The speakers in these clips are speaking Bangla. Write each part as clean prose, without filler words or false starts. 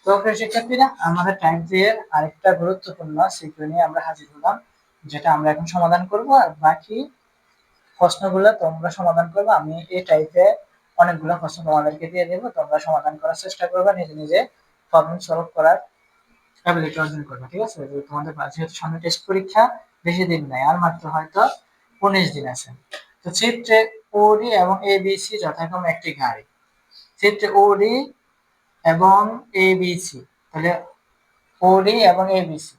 তো প্রিয় শিক্ষার্থীরা, আমাদের টাইপ 3 এর আরেকটা গুরুত্বপূর্ণ সিকিউ নিয়ে আমরা হাজির হলাম, যেটা আমরা এখন সমাধান করব। আর বাকি প্রশ্নগুলো তোমরা সমাধান করবে। আমি এই টাইপে অনেকগুলো প্রশ্ন তোমাদেরকে দিয়ে দেবো, তোমরা সমাধান করার চেষ্টা করবে, নিজে নিজে প্রবলেম সলভ করার অ্যাবিলিটি অর্জন করবে। ঠিক আছে? তোমাদের যেহেতু সামনে টেস্ট পরীক্ষা, বেশি দিন নাই, আর মাত্র হয়তো 19 দিন আছে। তো চিত্রে ওডি এবং এবিসি যথাক্রমে একটি গাড়ি। চিত্রে ওডি এবং এবিসি, তাহলে ওডি এবং এবিসি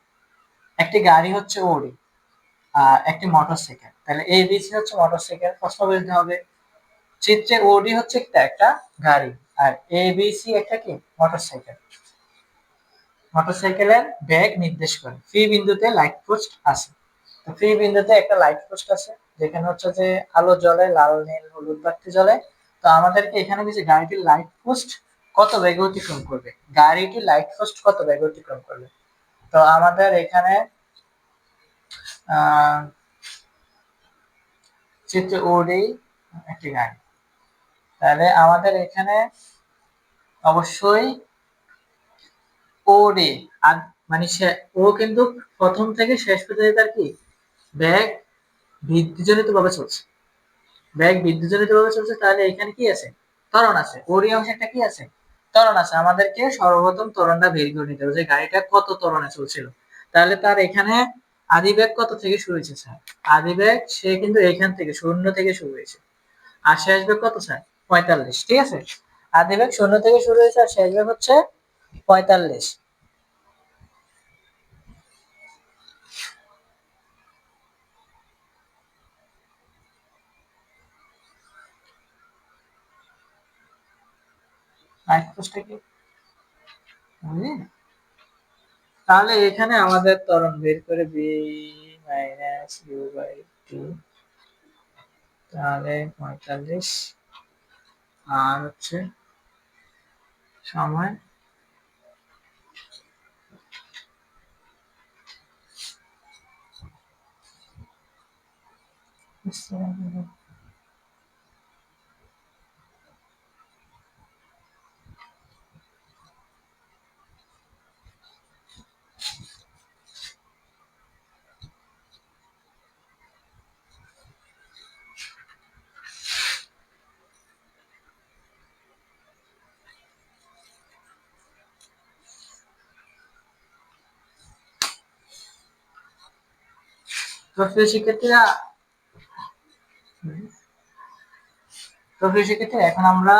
একটি গাড়ি হচ্ছে ওডি, আর একটি মোটরসাইকেল, তাহলে এবিসি হচ্ছে মোটরসাইকেল। প্রশ্ন বলতে হবে চিত্রে ওডি হচ্ছে একটা গাড়ি আর এবিসি একটা কি মোটরসাইকেল। মোটরসাইকেলের বেগ নির্দেশ করে ফি বিন্দুতে লাইট পোস্ট আছে। তো ফি বিন্দুতে একটা লাইট পোস্ট আছে, যেখানে হচ্ছে যে আলো জ্বলে, লাল নীল হলুদ বাতি জ্বলে। তো আমাদেরকে এখানে যে গাড়িটির লাইট পোস্ট কত বেগে অতিক্রম করবে, গাড়িটির লাইট পোস্ট কত বেগে অতিক্রম করবে। তো আমাদের এখানে চিত্র ওডি একটি গাড়ি, তাহলে আমাদের এখানে অবশ্যই ওডি আর মানে ও কিন্তু প্রথম থেকে শেষ পর্যন্ত তার কি ব্যাগ বিদ্যুৎজনিত ভাবে চলছে, ব্যাগ বিদ্যুৎজনিত ভাবে চলছে। তাহলে এখানে কি আছে, ত্বরণ আছে। ওডি অংশে একটা কি আছে, ত্বরণ আছে। আমাদেরকে সর্বপ্রথম ত্বরণটা বের করে নিতে হবে যে গাড়িটা কত ত্বরণে চলছিল। তাহলে তার এখানে আদি বেগ কত থেকে শুরু হয়েছে স্যার, আদি বেগ সে কিন্তু এখান থেকে 0 থেকে শুরু হয়েছে, আর শেষ বেগ কত স্যার 45। ঠিক আছে, আদি বেগ 0 থেকে শুরু হয়েছে আর শেষ বেগ হচ্ছে 45। কি তাহলে এখানে আমাদের ত্বরণ বের করে B minus you by T, তাহলে 45 আর হচ্ছে সময় তো প্রিয় শিক্ষার্থীরা, এখন আমরা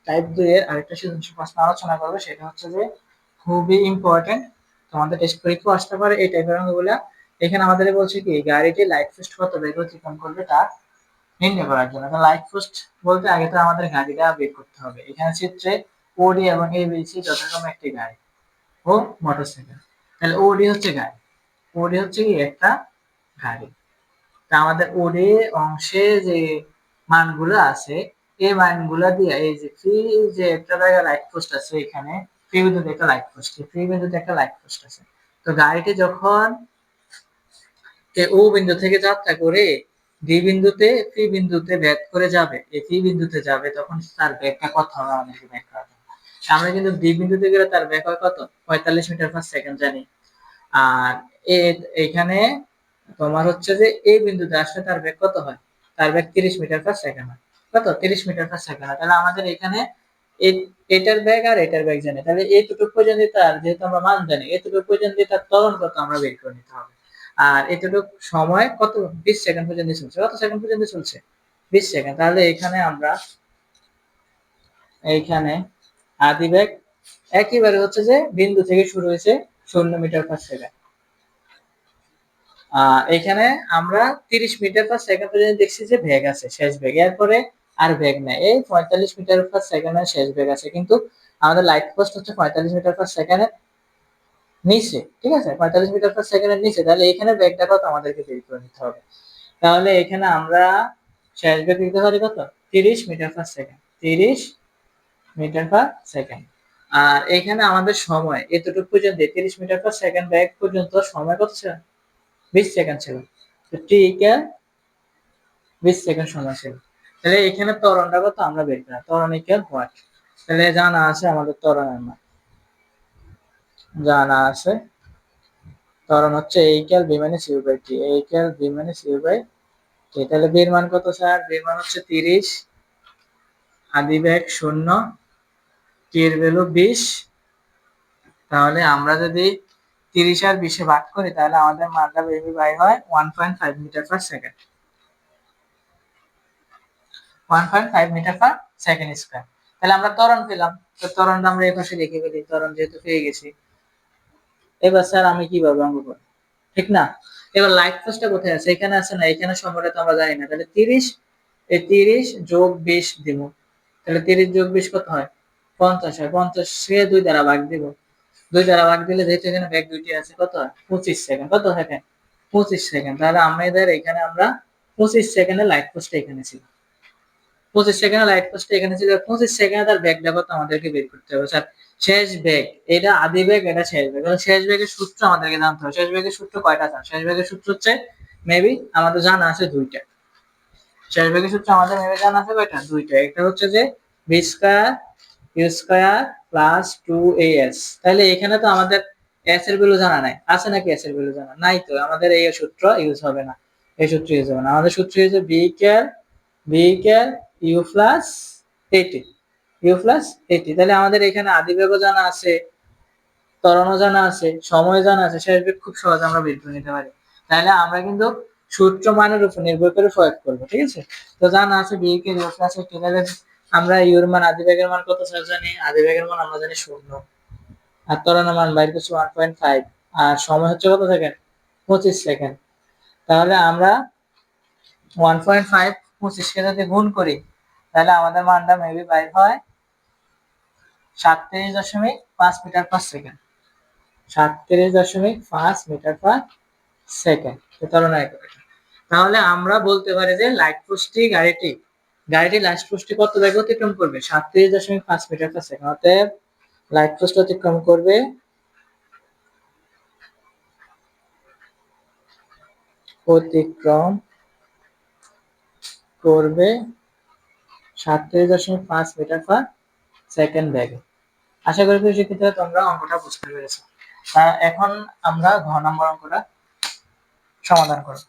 টাইপ 2 এর আরেকটা সৃজনশীল প্রশ্ন আলোচনা করবো। সেটা হচ্ছে যে খুবই ইম্পর্টেন্ট, তোমাদের টেস্ট পরীক্ষা আসতে পারে এই টাইপের অঙ্কগুলা। এখানে আমাদের বলছে কি গাড়িটি লাইট পোস্ট কত বেগে অতিক্রম করবে তা নির্ণয় করার জন্য। লাইট পোস্ট বলতে আগে তো আমাদের গাড়িটা বের করতে হবে। এখানে চিত্রে ওডি এবং এবিসি যথাক্রমে একটি গাড়ি ও মোটরসাইকেল। তাহলে ওডি হচ্ছে গাড়ি, ওডি হচ্ছে কি একটা গাড়ি। তা আমাদের ওডি অংশে যে মানগুলো আছে, এই মানগুলো দিয়ে এই যে ফ্রি যে একটা জায়গায় লাইট পোস্ট আছে, এখানে ফ্রি বিন্দুতে একটা লাইট পোস্ট, ফ্রি বিন্দুতে একটা লাইট পোস্ট আছে। তো গাড়িটি যখন ও বিন্দু থেকে যাত্রা করে ডি বিন্দুতে ফ্রি বিন্দুতে ব্যাক করে যাবে, এই ফ্রি বিন্দুতে যাবে, তখন তার ব্যাগটা কত হবে আমাদেরকে ব্যাক করা হবে। আমরা কিন্তু ডি বিন্দুতে গেলে তার ব্যাক হয় কত 45 মিটার পার সেকেন্ড জানি। আর এখানে তোমার হচ্ছে যে এই বিন্দুতে আসলে তার বেগ কত হয়, তার বেগ 30 মিটার পার সেকেন্ড হয়। কত 30 মিটার পার সেকেন্ড হয়। তাহলে আমাদের এখানে এটার বেগ আর এটার বেগ জানি, তাহলে এইটুকু পর্যন্ত তার যেহেতু আমরা মান জানি, এইটুকু পর্যন্ত তার ত্বরণ কত আমরা বের করে নিতে হবে। আর এতটুকু সময় কত 20 সেকেন্ড পর্যন্ত চলছে, কত সেকেন্ড পর্যন্ত চলছে 20 সেকেন্ড। তাহলে এখানে আমরা এইখানে আদি বেগ একেবারে হচ্ছে যে বিন্দু থেকে শুরু হয়েছে 0 মিটার পার সেকেন্ড। এখানে আমরা 30 মিটার পার সেকেন্ড পর্যন্ত দেখছি যে বেগ আছে, শেষ বেগ। এরপরে আর বেগ নাই, এই 45 মিটার পার সেকেন্ডের শেষ বেগ আছে। কিন্তু আমাদের লাইট পোস্ট হচ্ছে 45 মিটার পার সেকেন্ডের নিচে। ঠিক আছে, 45 মিটার পার সেকেন্ডের নিচে। তাহলে এখানে বেগটা কত আমাদেরকে বের করে নিতে হবে। তাহলে এখানে আমরা শেষ বেগ দিতে পারি কত 30 metre per second, 30 metre per second. আর এখানে আমাদের সময় এতটুকু পর্যন্ত 30 মিটার পার সেকেন্ড বেগ পর্যন্ত সময় কত ছিল 20 সেকেন্ড ছিল। তো টি ইকুয়াল 20 সেকেন্ড সময় ছিল। তাহলে এখানে ত্বরণটা কত আমরা বের করি, ত্বরণ ইকুয়াল হোয়াট। তাহলে জানা আছে আমাদের ত্বরণের মান। জানা আছে ত্বরণ হচ্ছে a equal b minus u by t, a equal b minus u by t। তাহলে b এর মান কত স্যার? b এর মান হচ্ছে 30, আদি বেগ 0, t এর ভ্যালু 20। তাহলে আমরা যদি 30 আর 20 এ ভাগ করি তাহলে আমাদের মানটা বেবি বাই হয় 1.5 metre per second, 1.5 metre per second square. তাহলে আমরা ত্বরণ পেলাম। তো ত্বরণটা আমরা এই পাশে লিখে ফেলি, ত্বরণ যেহেতু পেয়ে গেছি। এবার স্যার আমি কিভাবে অঙ্ক করব, ঠিক না? এবার লাইট ফোর্সটা কোথায় আছে? এখানে আছে না? এখানে সময়টা তো আমরা জানি না। তাহলে 30, এই 30 যোগ 20 দিব। তাহলে 30 যোগ 20 কত হয়? 50 হয়। 50 কে 2 দ্বারা ভাগ দিব। 2 দ্বারা ভাগ দিলে যেহেতু এখানে ব্যাগ দুইটি আছে, কত হয়? 25 সেকেন্ড। কত সেকেন্ড? 25 সেকেন্ড। তাহলে আমাদের এখানে আমরা 25 সেকেন্ডে লাইট পোস্টটা এখানে ছিল। 25 সেকেন্ডে লাইট পোস্টটা এখানে ছিল। 25 সেকেন্ডে তার ব্যাগটা কত আমাদেরকে বের করতে হবে স্যার। শেষ বেগ, এটা আদি বেগ, এটা শেষ বেগ। তাহলে শেষ বেগের সূত্র আমাদেরকে জানতে হবে। শেষ বেগের সূত্র কয়টা স্যার? শেষ বেগের সূত্র হচ্ছে মেবি আমাদের জানা আছে দুইটা। শেষ বেগের সূত্র আমাদের মেবি জানা আছে কয়টা? দুইটা। একটা হচ্ছে যে v square u square plus 2as। তাহলে এখানে তো আমাদের s এর ভ্যালু জানা নাই, আছে নাকি? s এর ভ্যালু জানা নাই, তো আমাদের এই সূত্র ইউজ হবে না। এই সূত্র ইউজ হবে না। আমাদের সূত্র হচ্ছে v equal u plus 80, u plus 80। তাহলে আমাদের এখানে আদি বেগও জানা আছে, ত্বরণও জানা আছে, সময় জানা আছে, শেষ বেগ খুব সহজে আমরা বের করে নিতে পারি। তাহলে আমরা কিন্তু সূত্র মানের উপর নির্ভর করে প্রয়োগ করবো, ঠিক আছে? তো জানা আছে b কে u প্লাস 80। তাহলে আমরা u এর মান, আদি বেগের মান কত স্যার জানি? আদি বেগের মান আমরা জানি 0, আর ত্বরণের মান বাইর করছি 1.5, আর সময় হচ্ছে কত সেকেন্ড? 25 সেকেন্ড। তাহলে আমরা 1.5 25 কে যদি গুণ করি তাহলে আমাদের মানটা মেবি বাইর হয় 37.5 metre per second, 37.5 metre per second. তাহলে আমরা বলতে পারি যে লাইট পোস্টটি গাড়িটি লাইট পোস্টটি কত বেগে অতিক্রম করবে? 37.5 মিটার পার সেকেন্ড। অতএব লাইট পোস্ট অতিক্রম করবে 37.5 মিটার পার সেকেন্ড বেগে। আশা করি শিক্ষার্থীরা তোমরা অঙ্কটা বুঝতে পেরেছো। এখন আমরা ঘ নম্বর অঙ্কটা সমাধান করব।